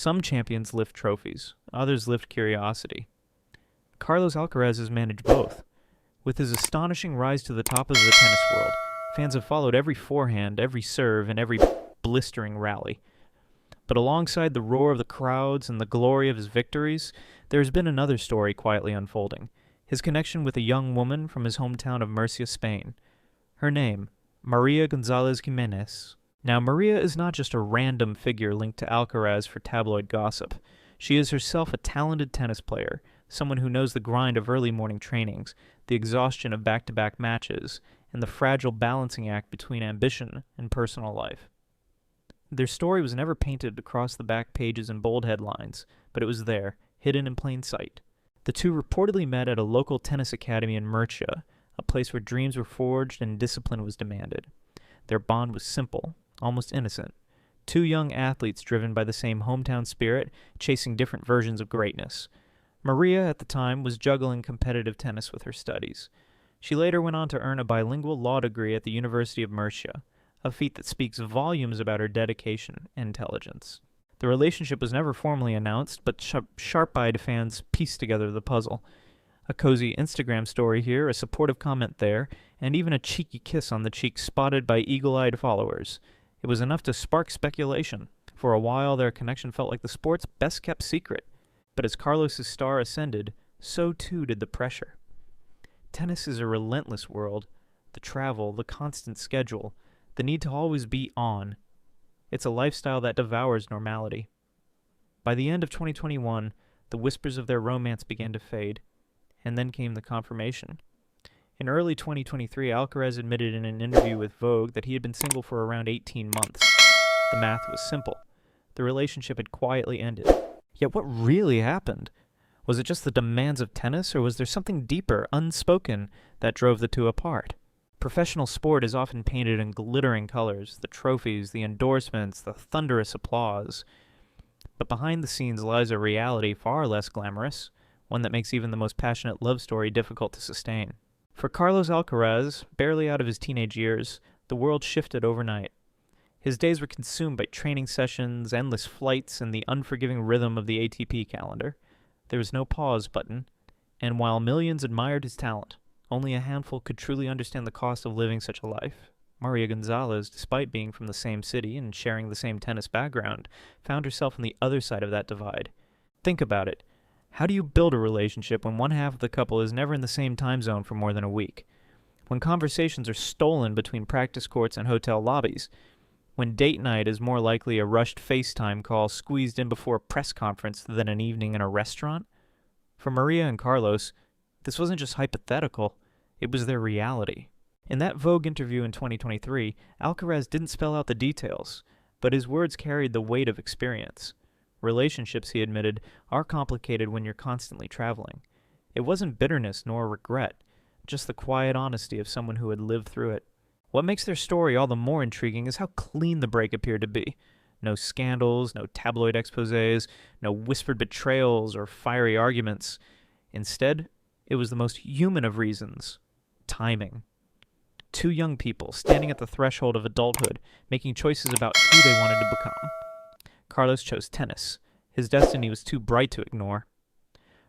Some champions lift trophies, others lift curiosity. Carlos Alcaraz has managed both. With his astonishing rise to the top of the tennis world, fans have followed every forehand, every serve, and every blistering rally. But alongside the roar of the crowds and the glory of his victories, there has been another story quietly unfolding. His connection with a young woman from his hometown of Murcia, Spain. Her name, María González Giménez. Now, Maria is not just a random figure linked to Alcaraz for tabloid gossip. She is herself a talented tennis player, someone who knows the grind of early morning trainings, the exhaustion of back-to-back matches, and the fragile balancing act between ambition and personal life. Their story was never painted across the back pages in bold headlines, but it was there, hidden in plain sight. The two reportedly met at a local tennis academy in Murcia, a place where dreams were forged and discipline was demanded. Their bond was simple, almost innocent. Two young athletes driven by the same hometown spirit, chasing different versions of greatness. Maria, at the time, was juggling competitive tennis with her studies. She later went on to earn a bilingual law degree at the University of Murcia, a feat that speaks volumes about her dedication and intelligence. The relationship was never formally announced, but sharp-eyed fans pieced together the puzzle. A cozy Instagram story here, a supportive comment there, and even a cheeky kiss on the cheek spotted by eagle-eyed followers. It was enough to spark speculation. For a while, their connection felt like the sport's best-kept secret. But as Carlos's star ascended, so too did the pressure. Tennis is a relentless world. The travel, the constant schedule, the need to always be on. It's a lifestyle that devours normality. By the end of 2021, the whispers of their romance began to fade, and then came the confirmation. In early 2023, Alcaraz admitted in an interview with Vogue that he had been single for around 18 months. The math was simple. The relationship had quietly ended. Yet what really happened? Was it just the demands of tennis, or was there something deeper, unspoken, that drove the two apart? Professional sport is often painted in glittering colors, the trophies, the endorsements, the thunderous applause. But behind the scenes lies a reality far less glamorous, one that makes even the most passionate love story difficult to sustain. For Carlos Alcaraz, barely out of his teenage years, the world shifted overnight. His days were consumed by training sessions, endless flights, and the unforgiving rhythm of the ATP calendar. There was no pause button, and while millions admired his talent, only a handful could truly understand the cost of living such a life. María González, despite being from the same city and sharing the same tennis background, found herself on the other side of that divide. Think about it. How do you build a relationship when one half of the couple is never in the same time zone for more than a week? When conversations are stolen between practice courts and hotel lobbies? When date night is more likely a rushed FaceTime call squeezed in before a press conference than an evening in a restaurant? For Maria and Carlos, this wasn't just hypothetical, it was their reality. In that Vogue interview in 2023, Alcaraz didn't spell out the details, but his words carried the weight of experience. Relationships, he admitted, are complicated when you're constantly traveling. It wasn't bitterness nor regret, just the quiet honesty of someone who had lived through it. What makes their story all the more intriguing is how clean the break appeared to be. No scandals, no tabloid exposés, no whispered betrayals or fiery arguments. Instead, it was the most human of reasons: timing. Two young people standing at the threshold of adulthood, making choices about who they wanted to become. Carlos chose tennis. His destiny was too bright to ignore.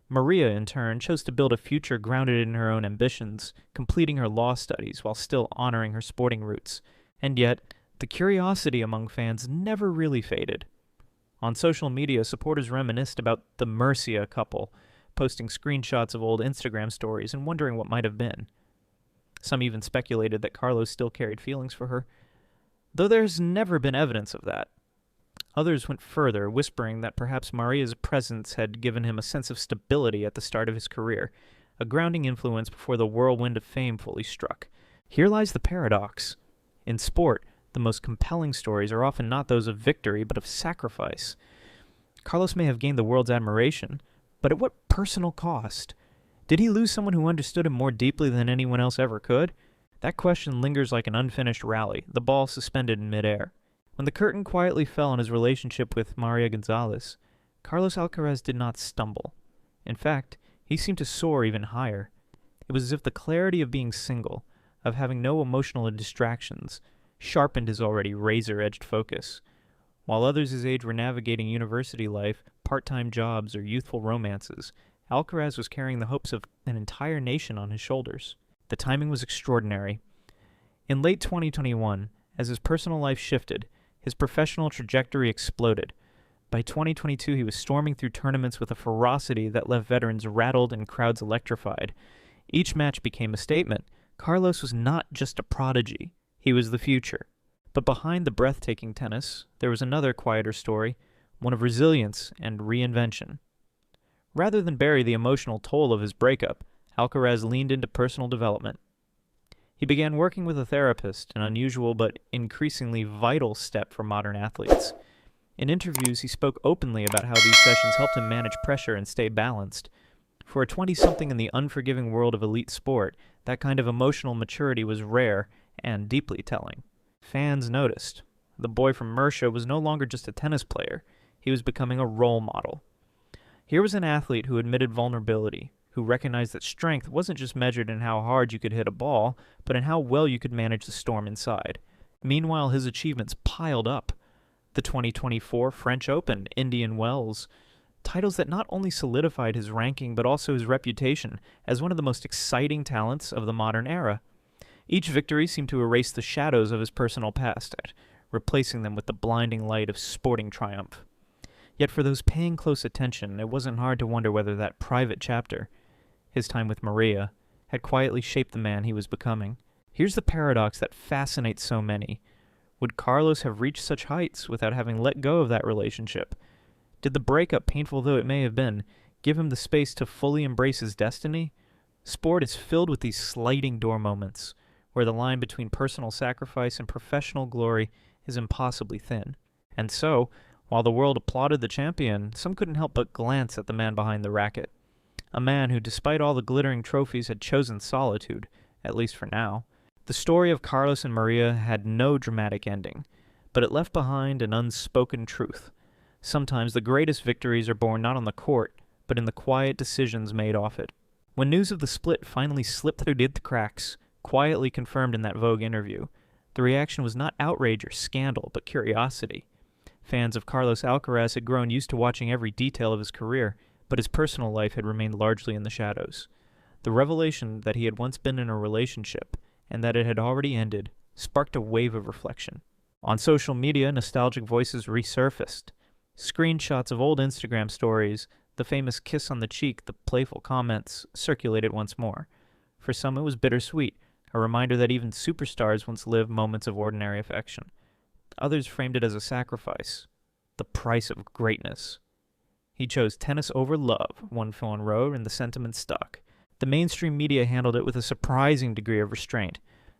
Maria, in turn, chose to build a future grounded in her own ambitions, completing her law studies while still honoring her sporting roots. And yet, the curiosity among fans never really faded. On social media, supporters reminisced about the Murcia couple, posting screenshots of old Instagram stories and wondering what might have been. Some even speculated that Carlos still carried feelings for her, though there's never been evidence of that. Others went further, whispering that perhaps Maria's presence had given him a sense of stability at the start of his career, a grounding influence before the whirlwind of fame fully struck. Here lies the paradox. In sport, the most compelling stories are often not those of victory, but of sacrifice. Carlos may have gained the world's admiration, but at what personal cost? Did he lose someone who understood him more deeply than anyone else ever could? That question lingers like an unfinished rally, the ball suspended in midair. When the curtain quietly fell on his relationship with María González, Carlos Alcaraz did not stumble. In fact, he seemed to soar even higher. It was as if the clarity of being single, of having no emotional distractions, sharpened his already razor-edged focus. While others his age were navigating university life, part-time jobs, or youthful romances, Alcaraz was carrying the hopes of an entire nation on his shoulders. The timing was extraordinary. In late 2021, as his personal life shifted, his professional trajectory exploded. By 2022, he was storming through tournaments with a ferocity that left veterans rattled and crowds electrified. Each match became a statement. Carlos was not just a prodigy, he was the future. But behind the breathtaking tennis, there was another quieter story, one of resilience and reinvention. Rather than bury the emotional toll of his breakup, Alcaraz leaned into personal development. He began working with a therapist, an unusual but increasingly vital step for modern athletes. In interviews, he spoke openly about how these sessions helped him manage pressure and stay balanced. For a 20-something in the unforgiving world of elite sport, that kind of emotional maturity was rare and deeply telling. Fans noticed. The boy from Mercia was no longer just a tennis player. He was becoming a role model. Here was an athlete who admitted vulnerability, who recognized that strength wasn't just measured in how hard you could hit a ball, but in how well you could manage the storm inside. Meanwhile, his achievements piled up. The 2024 French Open, Indian Wells, titles that not only solidified his ranking but also his reputation as one of the most exciting talents of the modern era. Each victory seemed to erase the shadows of his personal past, replacing them with the blinding light of sporting triumph. Yet for those paying close attention, it wasn't hard to wonder whether that private chapter, his time with Maria, had quietly shaped the man he was becoming. Here's the paradox that fascinates so many. Would Carlos have reached such heights without having let go of that relationship? Did the breakup, painful though it may have been, give him the space to fully embrace his destiny? Sport is filled with these sliding door moments, where the line between personal sacrifice and professional glory is impossibly thin. And so, while the world applauded the champion, some couldn't help but glance at the man behind the racket. A man who, despite all the glittering trophies, had chosen solitude, at least for now. The story of Carlos and Maria had no dramatic ending, but it left behind an unspoken truth. Sometimes the greatest victories are born not on the court, but in the quiet decisions made off it. When news of the split finally slipped through the cracks, quietly confirmed in that Vogue interview, the reaction was not outrage or scandal, but curiosity. Fans of Carlos Alcaraz had grown used to watching every detail of his career, but his personal life had remained largely in the shadows. The revelation that he had once been in a relationship, and that it had already ended, sparked a wave of reflection. On social media, nostalgic voices resurfaced. Screenshots of old Instagram stories, the famous kiss on the cheek, the playful comments, circulated once more. For some it was bittersweet, a reminder that even superstars once lived moments of ordinary affection. Others framed it as a sacrifice, the price of greatness. He chose tennis over love, one fan wrote, and the sentiment stuck. The mainstream media handled it with a surprising degree of restraint.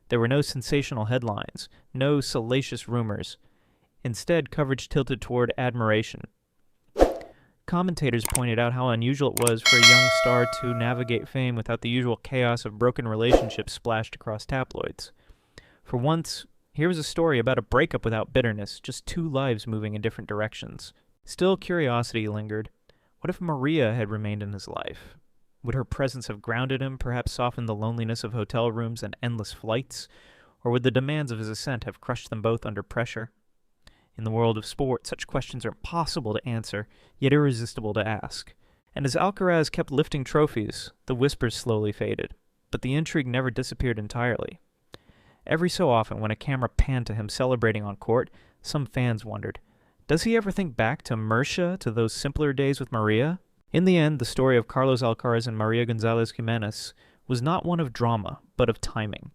There were no sensational headlines, no salacious rumors. Instead, coverage tilted toward admiration. Commentators pointed out how unusual it was for a young star to navigate fame without the usual chaos of broken relationships splashed across tabloids. For once, here was a story about a breakup without bitterness, just two lives moving in different directions. Still, curiosity lingered. What if Maria had remained in his life? Would her presence have grounded him, perhaps softened the loneliness of hotel rooms and endless flights? Or would the demands of his ascent have crushed them both under pressure? In the world of sport, such questions are impossible to answer, yet irresistible to ask. And as Alcaraz kept lifting trophies, the whispers slowly faded. But the intrigue never disappeared entirely. Every so often, when a camera panned to him celebrating on court, some fans wondered, does he ever think back to Mercia, to those simpler days with Maria? In the end, the story of Carlos Alcaraz and María González Giménez was not one of drama, but of timing.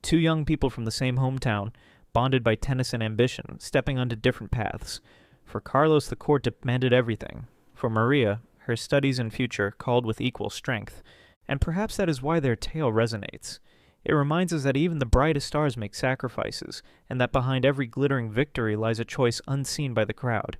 Two young people from the same hometown, bonded by tennis and ambition, stepping onto different paths. For Carlos, the court demanded everything. For Maria, her studies and future called with equal strength. And perhaps that is why their tale resonates. It reminds us that even the brightest stars make sacrifices, and that behind every glittering victory lies a choice unseen by the crowd.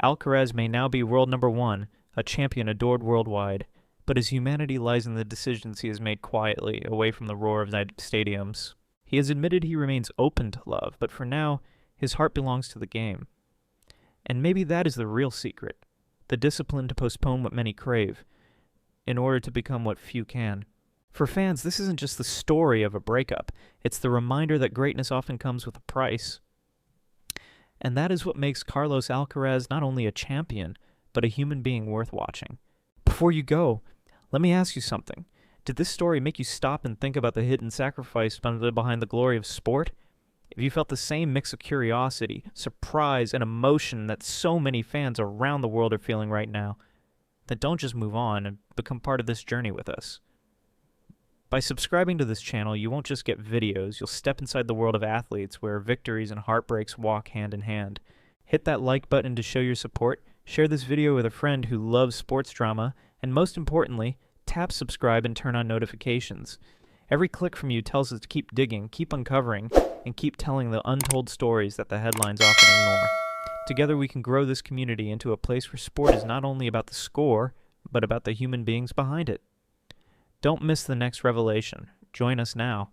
Alcaraz may now be world number one, a champion adored worldwide, but his humanity lies in the decisions he has made quietly, away from the roar of stadiums. He has admitted he remains open to love, but for now, his heart belongs to the game. And maybe that is the real secret, the discipline to postpone what many crave, in order to become what few can. For fans, this isn't just the story of a breakup, it's the reminder that greatness often comes with a price. And that is what makes Carlos Alcaraz not only a champion, but a human being worth watching. Before you go, let me ask you something. Did this story make you stop and think about the hidden sacrifice behind the glory of sport? If you felt the same mix of curiosity, surprise, and emotion that so many fans around the world are feeling right now, then don't just move on and become part of this journey with us. By subscribing to this channel, you won't just get videos, you'll step inside the world of athletes where victories and heartbreaks walk hand in hand. Hit that like button to show your support, share this video with a friend who loves sports drama, and most importantly, tap subscribe and turn on notifications. Every click from you tells us to keep digging, keep uncovering, and keep telling the untold stories that the headlines often ignore. Together we can grow this community into a place where sport is not only about the score, but about the human beings behind it. Don't miss the next revelation. Join us now.